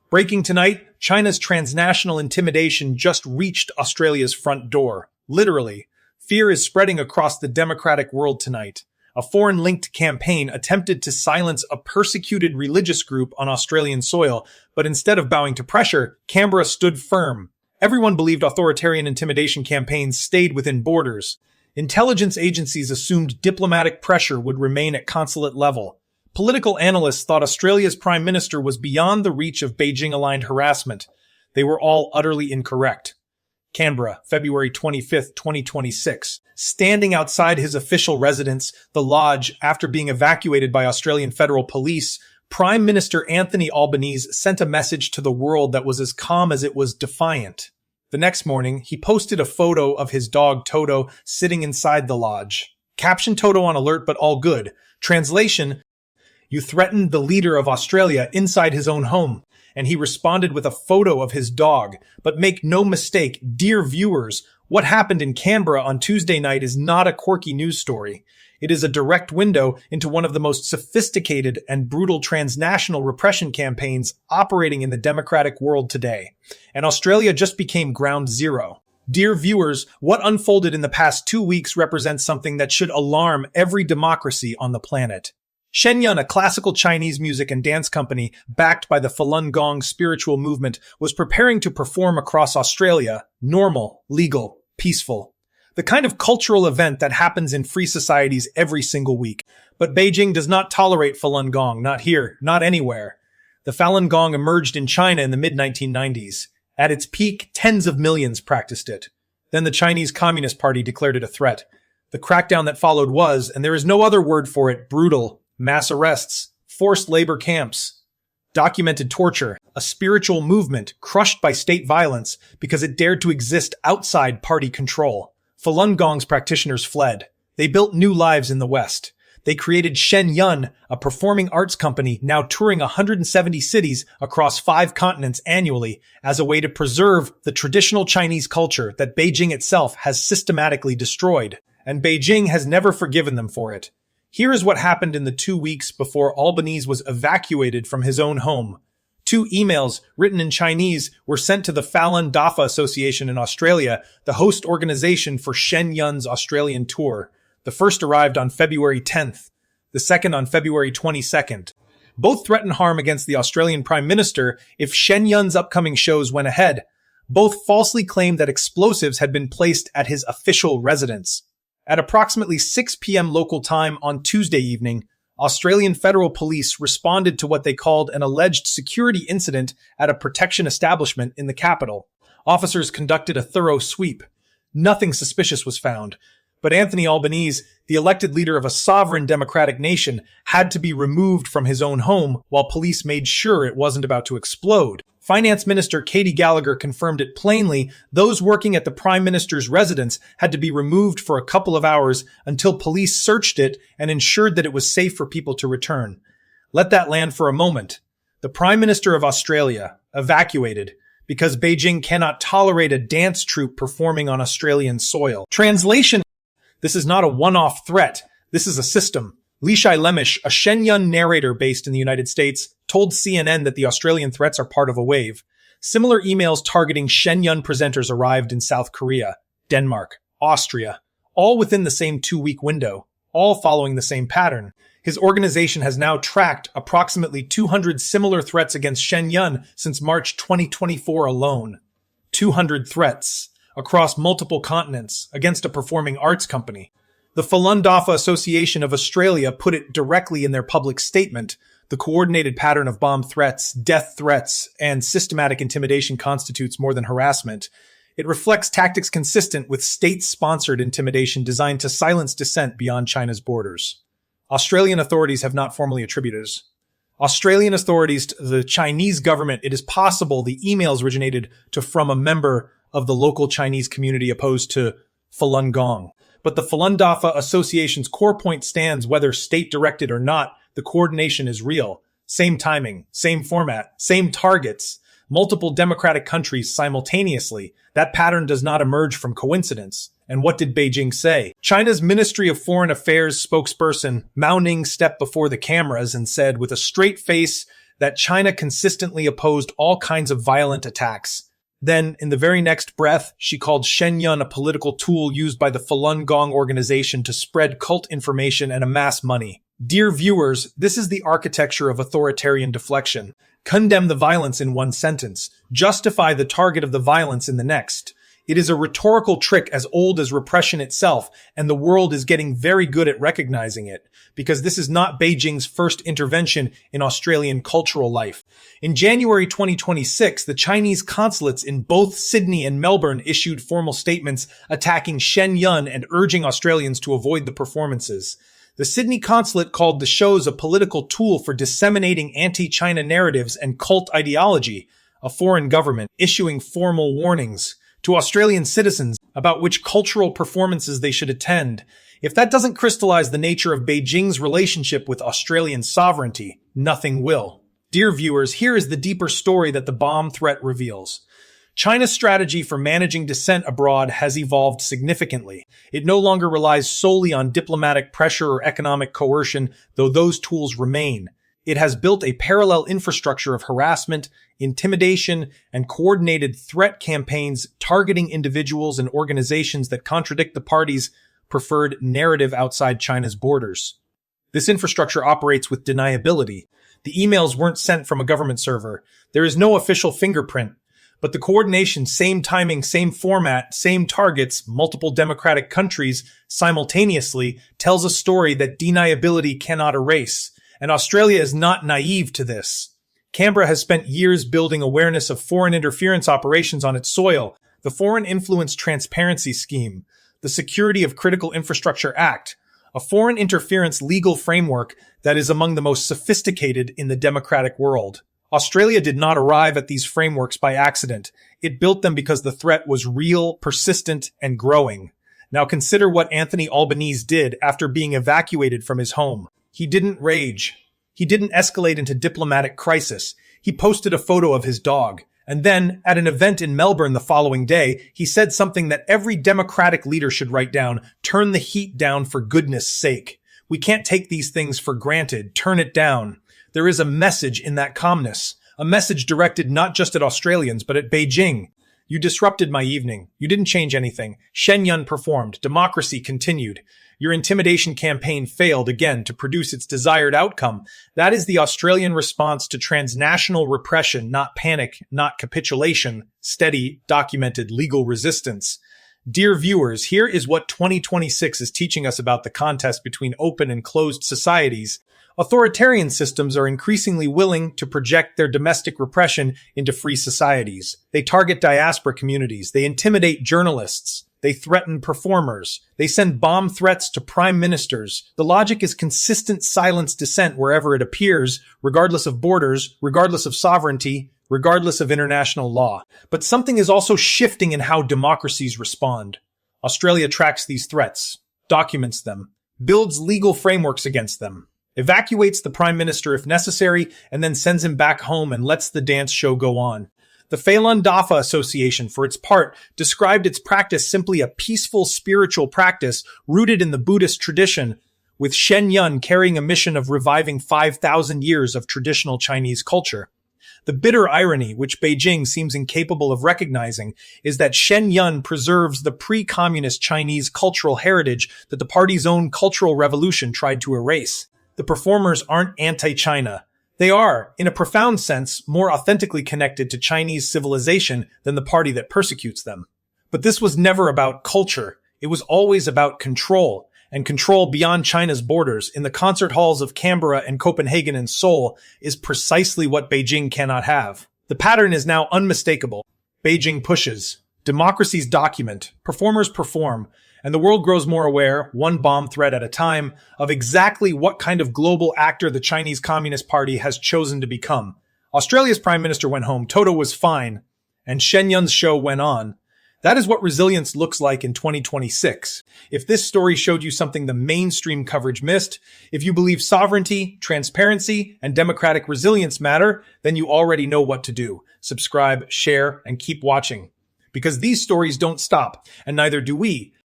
Breaking tonight, China's transnational intimidation just reached Australia's front door. Literally. Fear is spreading across the democratic world tonight. A foreign-linked campaign attempted to silence a persecuted religious group on Australian soil, but instead of bowing to pressure, Canberra stood firm. Everyone believed authoritarian intimidation campaigns stayed within borders. Intelligence agencies assumed diplomatic pressure would remain at consulate level. Political analysts thought Australia's Prime Minister was beyond the reach of Beijing-aligned harassment. They were all utterly incorrect. Canberra, February 25, 2026. Standing outside his official residence, the Lodge, after being evacuated by Australian Federal Police, Prime Minister Anthony Albanese sent a message to the world that was as calm as it was defiant. The next morning, he posted a photo of his dog Toto sitting inside the Lodge. Caption: Toto on alert but all good. Translation: you threatened the leader of Australia inside his own home. And he responded with a photo of his dog. But make no mistake, dear viewers, what happened in Canberra on Tuesday night is not a quirky news story. It is a direct window into one of the most sophisticated and brutal transnational repression campaigns operating in the democratic world today. And Australia just became ground zero. Dear viewers, what unfolded in the past 2 weeks represents something that should alarm every democracy on the planet. Shen Yun, a classical Chinese music and dance company backed by the Falun Gong spiritual movement, was preparing to perform across Australia, normal, legal, peaceful. The kind of cultural event that happens in free societies every single week. But Beijing does not tolerate Falun Gong, not here, not anywhere. The Falun Gong emerged in China in the mid-1990s. At its peak, tens of millions practiced it. Then the Chinese Communist Party declared it a threat. The crackdown that followed was, and there is no other word for it, brutal. Mass arrests, forced labor camps, documented torture, a spiritual movement crushed by state violence because it dared to exist outside party control. Falun Gong's practitioners fled. They built new lives in the West. They created Shen Yun, a performing arts company now touring 170 cities across 5 continents annually as a way to preserve the traditional Chinese culture that Beijing itself has systematically destroyed. And Beijing has never forgiven them for it. Here is what happened in the 2 weeks before Albanese was evacuated from his own home. 2 emails written in Chinese were sent to the Falun Dafa Association in Australia, the host organization for Shen Yun's Australian tour. The first arrived on February 10th, the second on February 22nd. Both threatened harm against the Australian Prime Minister if Shen Yun's upcoming shows went ahead. Both falsely claimed that explosives had been placed at his official residence. At approximately 6 p.m. local time on Tuesday evening, Australian Federal Police responded to what they called an alleged security incident at a protection establishment in the capital. Officers conducted a thorough sweep. Nothing suspicious was found, but Anthony Albanese, the elected leader of a sovereign democratic nation, had to be removed from his own home while police made sure it wasn't about to explode. Finance Minister Katie Gallagher confirmed it plainly. Those working at the Prime Minister's residence had to be removed for a couple of hours until police searched it and ensured that it was safe for people to return. Let that land for a moment. The Prime Minister of Australia, evacuated, because Beijing cannot tolerate a dance troupe performing on Australian soil. Translation: this is not a one-off threat. This is a system. Li Shai-Lemish, a Shen Yun narrator based in the United States, told CNN that the Australian threats are part of a wave. Similar emails targeting Shen Yun presenters arrived in South Korea, Denmark, Austria, all within the same 2-week window, all following the same pattern. His organization has now tracked approximately 200 similar threats against Shen Yun since March 2024 alone. 200 threats across multiple continents against a performing arts company. The Falun Dafa Association of Australia put it directly in their public statement. The coordinated pattern of bomb threats, death threats, and systematic intimidation constitutes more than harassment. It reflects tactics consistent with state-sponsored intimidation designed to silence dissent beyond China's borders. Australian authorities have not formally attributed it. Australian authorities to the Chinese government, it is possible the emails originated from a member of the local Chinese community opposed to Falun Gong. But the Falun Dafa Association's core point stands whether state-directed or not, the coordination is real. Same timing, same format, same targets, multiple democratic countries simultaneously. That pattern does not emerge from coincidence. And what did Beijing say? China's Ministry of Foreign Affairs spokesperson Mao Ning stepped before the cameras and said with a straight face that China consistently opposed all kinds of violent attacks. Then, in the very next breath, she called Shen Yun a political tool used by the Falun Gong organization to spread cult information and amass money. Dear viewers, this is the architecture of authoritarian deflection. Condemn the violence in one sentence. Justify the target of the violence in the next. It is a rhetorical trick as old as repression itself, and the world is getting very good at recognizing it, because this is not Beijing's first intervention in Australian cultural life. In January 2026, the Chinese consulates in both Sydney and Melbourne issued formal statements attacking Shen Yun and urging Australians to avoid the performances. The Sydney consulate called the shows a political tool for disseminating anti-China narratives and cult ideology, a foreign government issuing formal warnings to Australian citizens about which cultural performances they should attend. If that doesn't crystallize the nature of Beijing's relationship with Australian sovereignty, nothing will. Dear viewers, here is the deeper story that the bomb threat reveals. China's strategy for managing dissent abroad has evolved significantly. It no longer relies solely on diplomatic pressure or economic coercion, though those tools remain. It has built a parallel infrastructure of harassment, intimidation, and coordinated threat campaigns targeting individuals and organizations that contradict the party's preferred narrative outside China's borders. This infrastructure operates with deniability. The emails weren't sent from a government server. There is no official fingerprint. But the coordination, same timing, same format, same targets, multiple democratic countries simultaneously tells a story that deniability cannot erase. And Australia is not naive to this. Canberra has spent years building awareness of foreign interference operations on its soil, the Foreign Influence Transparency Scheme, the Security of Critical Infrastructure Act, a foreign interference legal framework that is among the most sophisticated in the democratic world. Australia did not arrive at these frameworks by accident. It built them because the threat was real, persistent, and growing. Now consider what Anthony Albanese did after being evacuated from his home. He didn't rage. He didn't escalate into diplomatic crisis. He posted a photo of his dog. And then, at an event in Melbourne the following day, he said something that every democratic leader should write down: turn the heat down for goodness sake. We can't take these things for granted. Turn it down. There is a message in that calmness, a message directed not just at Australians, but at Beijing. You disrupted my evening. You didn't change anything. Shen Yun performed. Democracy continued. Your intimidation campaign failed again to produce its desired outcome. That is the Australian response to transnational repression, not panic, not capitulation, steady, documented legal resistance. Dear viewers, here is what 2026 is teaching us about the contest between open and closed societies. Authoritarian systems are increasingly willing to project their domestic repression into free societies. They target diaspora communities. They intimidate journalists. They threaten performers. They send bomb threats to prime ministers. The logic is consistent silence dissent wherever it appears, regardless of borders, regardless of sovereignty, regardless of international law. But something is also shifting in how democracies respond. Australia tracks these threats, documents them, builds legal frameworks against them, evacuates the prime minister if necessary, and then sends him back home and lets the dance show go on. The Falun Dafa Association, for its part, described its practice simply a peaceful spiritual practice rooted in the Buddhist tradition, with Shen Yun carrying a mission of reviving 5,000 years of traditional Chinese culture. The bitter irony, which Beijing seems incapable of recognizing, is that Shen Yun preserves the pre-communist Chinese cultural heritage that the party's own cultural revolution tried to erase. The performers aren't anti-China. They are, in a profound sense, more authentically connected to Chinese civilization than the party that persecutes them. But this was never about culture. It was always about control, and control beyond China's borders in the concert halls of Canberra and Copenhagen and Seoul is precisely what Beijing cannot have. The pattern is now unmistakable. Beijing pushes. Democracies document. Performers perform. And the world grows more aware, one bomb threat at a time, of exactly what kind of global actor the Chinese Communist Party has chosen to become. Australia's Prime Minister went home, Toto was fine, and Shen Yun's show went on. That is what resilience looks like in 2026. If this story showed you something the mainstream coverage missed, if you believe sovereignty, transparency, and democratic resilience matter, then you already know what to do. Subscribe, share, and keep watching. Because these stories don't stop, and neither do we.